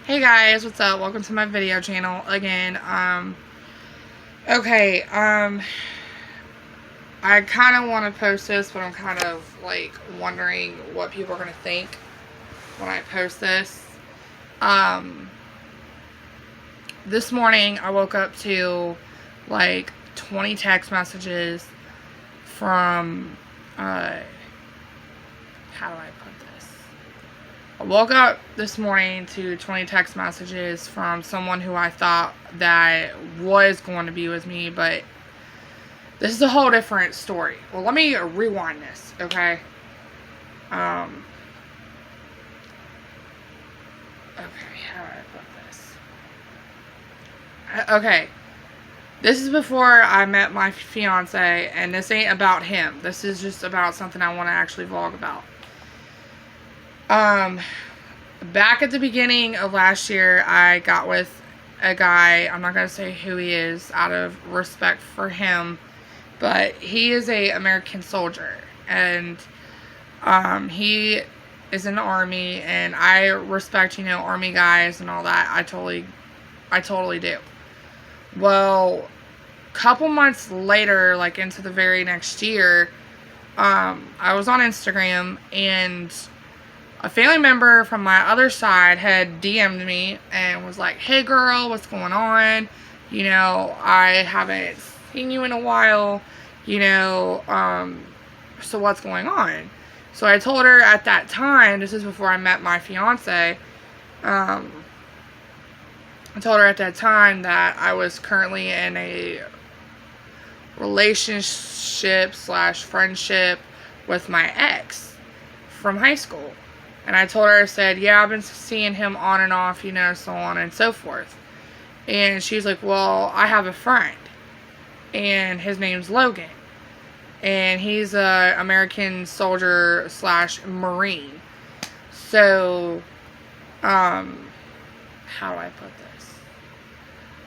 Hey guys, what's up? Welcome to my video channel again. Okay, I kind of want to post this, but I'm kind of like wondering what people are going to think when I post this. This morning I woke up to like 20 text messages from, how do I put this? I woke up this morning to 20 text messages from someone who I thought that was going to be with me, but this is a whole different story. Well, let me rewind this, okay? Okay, how do I put this? Okay, this is before I met my fiance, and this ain't about him. This is just about something I want to actually vlog about. Back at the beginning of last year, I got with a guy. I'm not going to say who he is out of respect for him, but he is a American soldier, and he is in the Army, and I respect, Army guys and all that. I totally do. Well, a couple months later, like into the very next year, I was on Instagram, and a family member from my other side had DM'd me and was like, "Hey girl, what's going on? I haven't seen you in a while, so what's going on?" So I told her at that time, this is before I met my fiance, I told her at that time that I was currently in a relationship / friendship with my ex from high school. And I told her, I said, yeah, I've been seeing him on and off, so on and so forth. And she's like, well, I have a friend, and his name's Logan. And he's a American soldier / Marine. So, how do I put this?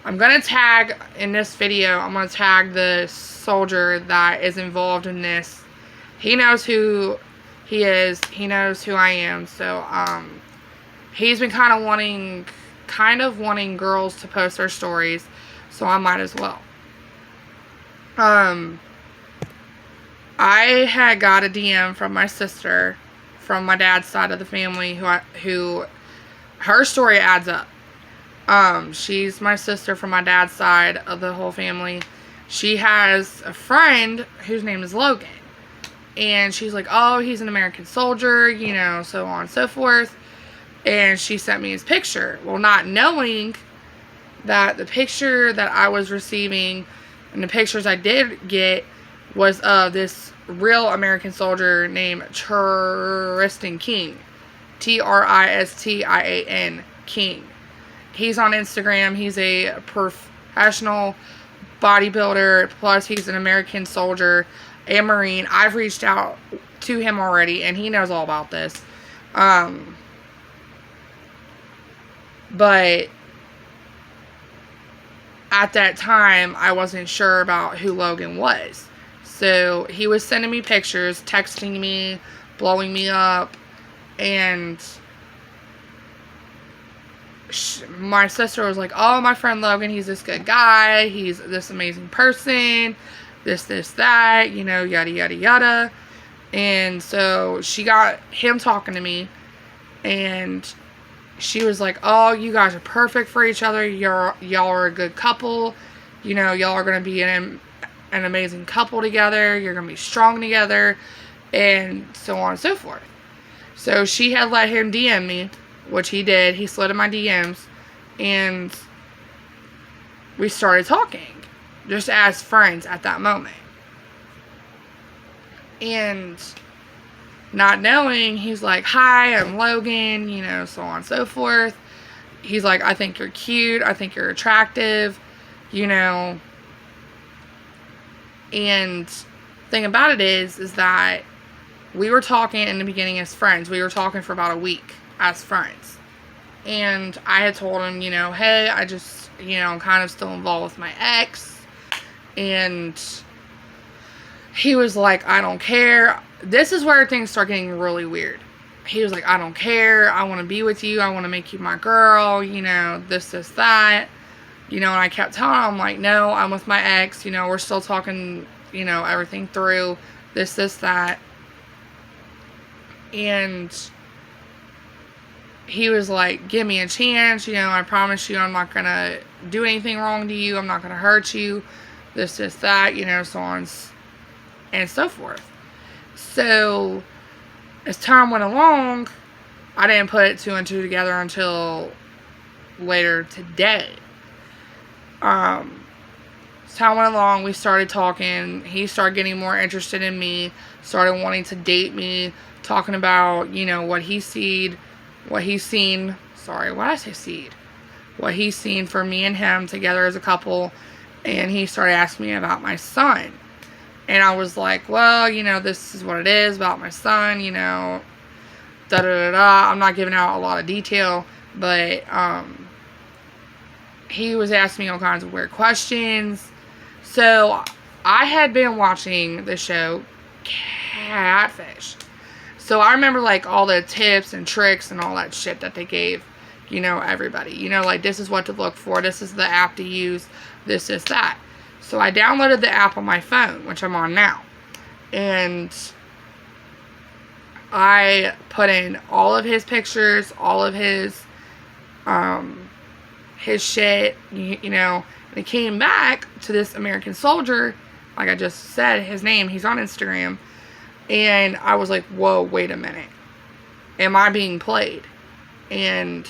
I'm going to tag, in this video, I'm going to tag the soldier that is involved in this. He knows who he is. He knows who I am. So, he's been kind of wanting girls to post their stories. So I might as well. I had got a DM from my sister, from my dad's side of the family, who her story adds up. She's my sister from my dad's side of the whole family. She has a friend whose name is Logan. And she's like, oh, he's an American soldier, so on and so forth. And she sent me his picture. Well, not knowing that the picture that I was receiving and the pictures I did get was of this real American soldier named Tristan King. Tristian King. He's on Instagram. He's a professional bodybuilder. Plus, he's an American soldier, a Marine. I've reached out to him already, and he knows all about this. But at that time, I wasn't sure about who Logan was. So he was sending me pictures, texting me, blowing me up, and my sister was like, oh, my friend Logan, he's this good guy, he's this amazing person, this, that, yada, yada, yada. And so she got him talking to me, and she was like, oh, you guys are perfect for each other, y'all are a good couple, y'all are going to be an amazing couple together, you're going to be strong together, and so on and so forth. So she had let him DM me, which he did. He slid in my DMs, and we started talking, just as friends at that moment. And not knowing, he's like, hi, I'm Logan, so on and so forth. He's like, I think you're cute, I think you're attractive, And thing about it is that we were talking in the beginning as friends. We were talking for about a week as friends. And I had told him, hey, I just, I'm kind of still involved with my ex. And he was like, I don't care. This is where things start getting really weird. he was like, I don't care. I want to be with you. I want to make you my girl. You know, this, that. You know, and I kept telling him, like, no, I'm with my ex. You know, we're still talking, you know, everything through. This, that. And he was like, give me a chance. You know, I promise you I'm not going to do anything wrong to you. I'm not going to hurt you. This, that. You know, so on and so forth. So as time went along, I didn't put 2 and 2 together until later today. As time went along, we started talking. He started getting more interested in me, started wanting to date me, talking about, you know, what he's seen. What he's seen for me and him together as a couple. And he started asking me about my son. And I was like, well, you know, this is what it is about my son, you know, da-da-da-da. I'm not giving out a lot of detail, but he was asking me all kinds of weird questions. So I had been watching the show Catfish. So I remember, like, all the tips and tricks and all that shit that they gave, you know, everybody. You know, like, this is what to look for. This is the app to use. This is that. So I downloaded the app on my phone, which I'm on now. And I put in all of his pictures, all of his shit, you know. And it came back to this American soldier, like I just said, his name, he's on Instagram. And I was like, whoa, wait a minute. Am I being played? And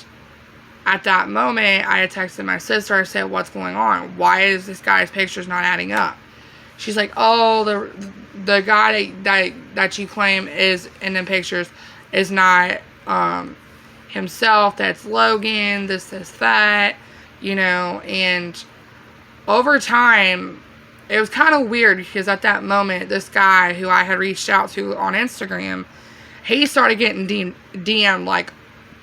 at that moment, I had texted my sister. I said, what's going on? Why is this guy's pictures not adding up? She's like, oh, the guy that you claim is in the pictures is not himself. That's Logan, this, that, you know. And over time, it was kind of weird because at that moment, this guy who I had reached out to on Instagram, he started getting DM'd like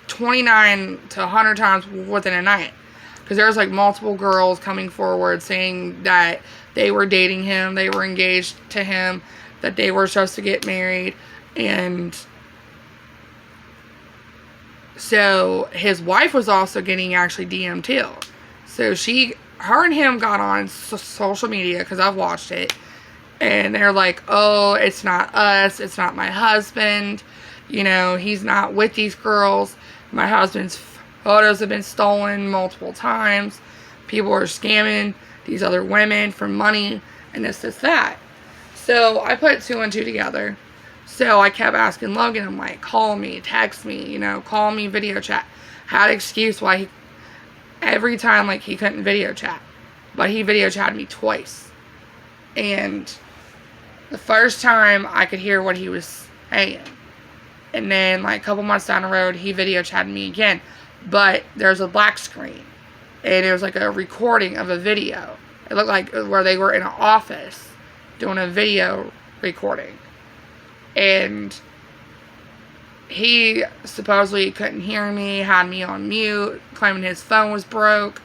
29 to 100 times within a night. Because there was like multiple girls coming forward saying that they were dating him, they were engaged to him, that they were supposed to get married. And so his wife was also getting actually DM'd too. So her and him got on social media, because I've watched it, and they're like, oh, it's not us, it's not my husband, you know, he's not with these girls, my husband's photos have been stolen multiple times, people are scamming these other women for money, and this, that. So I put 2 and 2 together. So I kept asking Logan, I'm like, call me, text me, you know, call me, video chat. Had an excuse why every time, like, he couldn't video chat. But he video chatted me twice. And the first time, I could hear what he was saying. And then, like, a couple months down the road, he video chatted me again. But there's a black screen. And it was like a recording of a video. It looked like where they were in an office doing a video recording. And he supposedly couldn't hear me, had me on mute, claiming his phone was broke,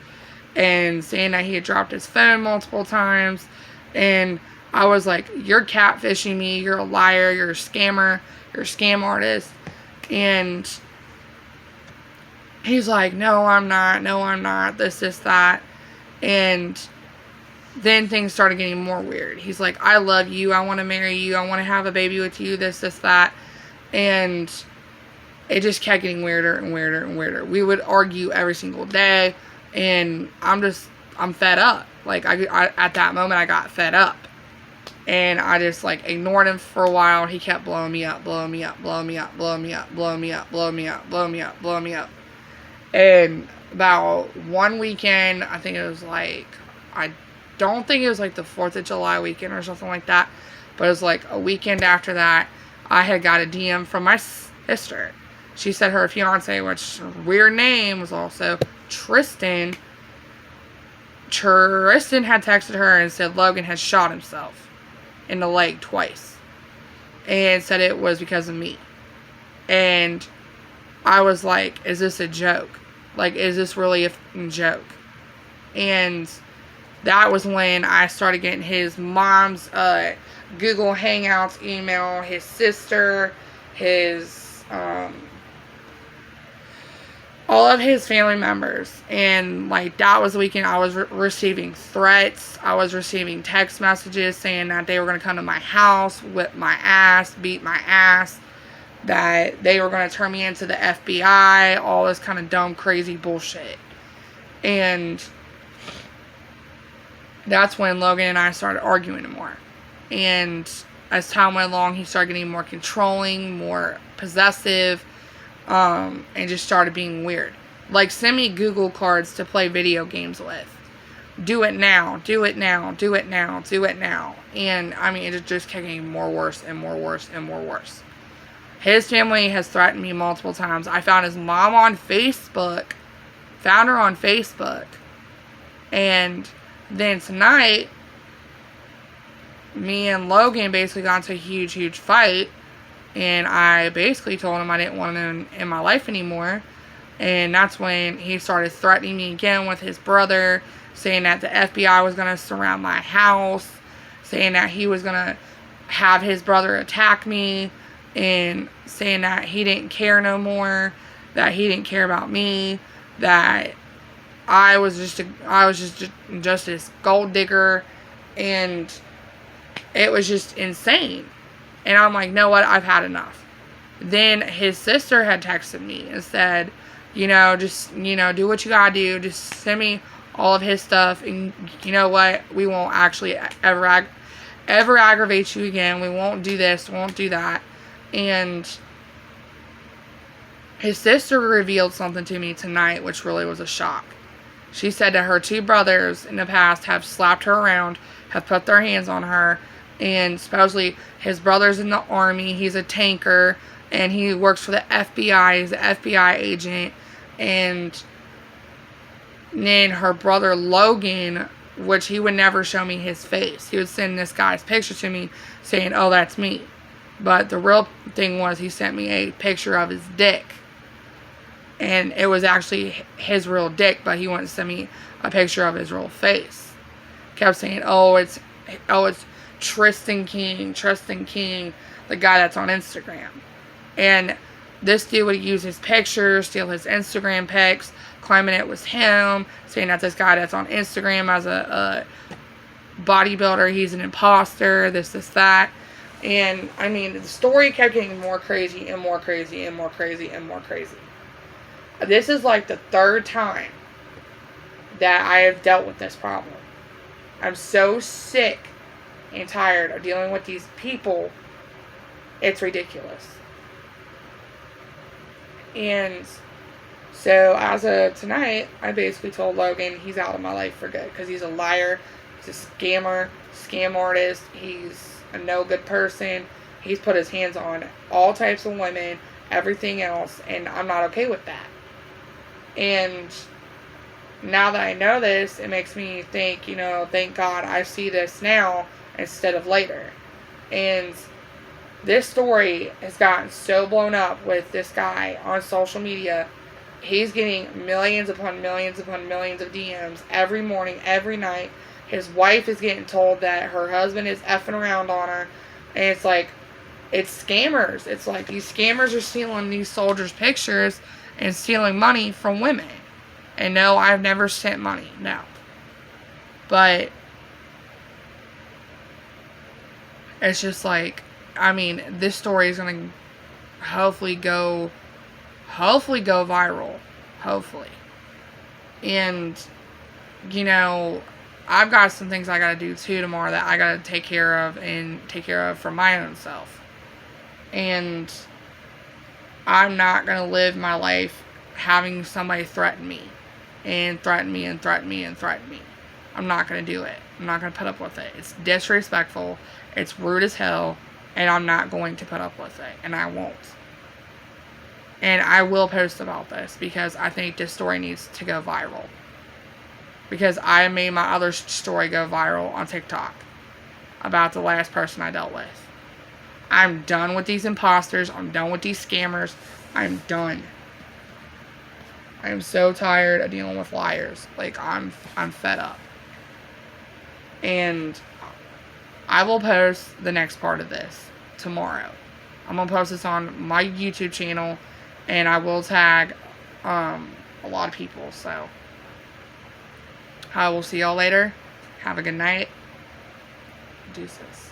and saying that he had dropped his phone multiple times. And I was like, you're catfishing me, you're a liar, you're a scammer, you're a scam artist. And he's like, no, I'm not, this, that. And then things started getting more weird. He's like, I love you, I want to marry you, I want to have a baby with you, this, that. And it just kept getting weirder and weirder and weirder. We would argue every single day, and I'm fed up. Like, I at that moment, I got fed up. And I just, like, ignored him for a while. He kept blowing me up. And about one weekend, I think it was like, I don't think it was like the 4th of July weekend or something like that, but it was like a weekend after that, I had got a DM from my sister. She said her fiance, which weird name, was also Tristan. Tristan had texted her and said Logan had shot himself in the leg twice. And said it was because of me. And I was like, is this a joke? Like, is this really a joke? And that was when I started getting his mom's Google Hangouts email, his sister, his all of his family members. And like that was the weekend I was receiving threats. I was receiving text messages saying that they were going to come to my house, whip my ass, beat my ass, that they were going to turn me into the FBI, all this kind of dumb, crazy bullshit. And that's when Logan and I started arguing more. And as time went along, he started getting more controlling, more possessive, and just started being weird. Like, send me Google cards to play video games with. Do it now. Do it now. Do it now. Do it now. And, I mean, it just kept getting more worse and more worse and more worse. His family has threatened me multiple times. I found his mom on Facebook. Found her on Facebook. And then tonight, me and Logan basically got into a huge, huge fight. And I basically told him I didn't want him in my life anymore. And that's when he started threatening me again with his brother, saying that the FBI was going to surround my house, saying that he was going to have his brother attack me, and saying that he didn't care no more, that he didn't care about me, that I was just this gold digger, and it was just insane. And I'm like, know what? I've had enough. Then his sister had texted me and said, just, do what you gotta do. Just send me all of his stuff. And you know what? We won't actually ever aggravate you again. We won't do this. Won't do that. And his sister revealed something to me tonight, which really was a shock. She said that her two brothers in the past have slapped her around, have put their hands on her, and supposedly his brother's in the army. He's a tanker, and he works for the FBI. He's an FBI agent. And then her brother Logan, which he would never show me his face. He would send this guy's picture to me saying, oh, that's me. But the real thing was he sent me a picture of his dick. And it was actually his real dick, but he wouldn't send me a picture of his real face. Kept saying, oh, it's Tristan King, the guy that's on Instagram. And this dude would use his pictures, steal his Instagram pics, claiming it was him, saying that this guy that's on Instagram as a bodybuilder, he's an imposter, this, that. And, I mean, the story kept getting more crazy and more crazy and more crazy and more crazy. This is like the third time that I have dealt with this problem. I'm so sick and tired of dealing with these people. It's ridiculous. And so as of tonight, I basically told Logan he's out of my life for good, because he's a liar, he's a scammer, scam artist, he's a no good person. He's put his hands on all types of women, everything else, and I'm not okay with that. And now that I know this, it makes me think, thank God I see this now instead of later. And this story has gotten so blown up with this guy on social media. He's getting millions upon millions upon millions of DMs every morning, every night. His wife is getting told that her husband is effing around on her. And it's like, it's scammers. It's like these scammers are stealing these soldiers' pictures and stealing money from women. And no, I've never sent money. No. But it's just like, I mean, this story is going to hopefully go viral. Hopefully. And, I've got some things I got to do too tomorrow that I got to take care of for my own self. And I'm not going to live my life having somebody threaten me. And threaten me and threaten me and threaten me. I'm not going to do it. I'm not going to put up with it. It's disrespectful. It's rude as hell. And I'm not going to put up with it. And I won't. And I will post about this, because I think this story needs to go viral. Because I made my other story go viral on TikTok about the last person I dealt with. I'm done with these imposters. I'm done with these scammers. I'm done. I am so tired of dealing with liars. Like, I'm fed up. And I will post the next part of this tomorrow. I'm going to post this on my YouTube channel, and I will tag a lot of people. So I will see y'all later. Have a good night. Deuces.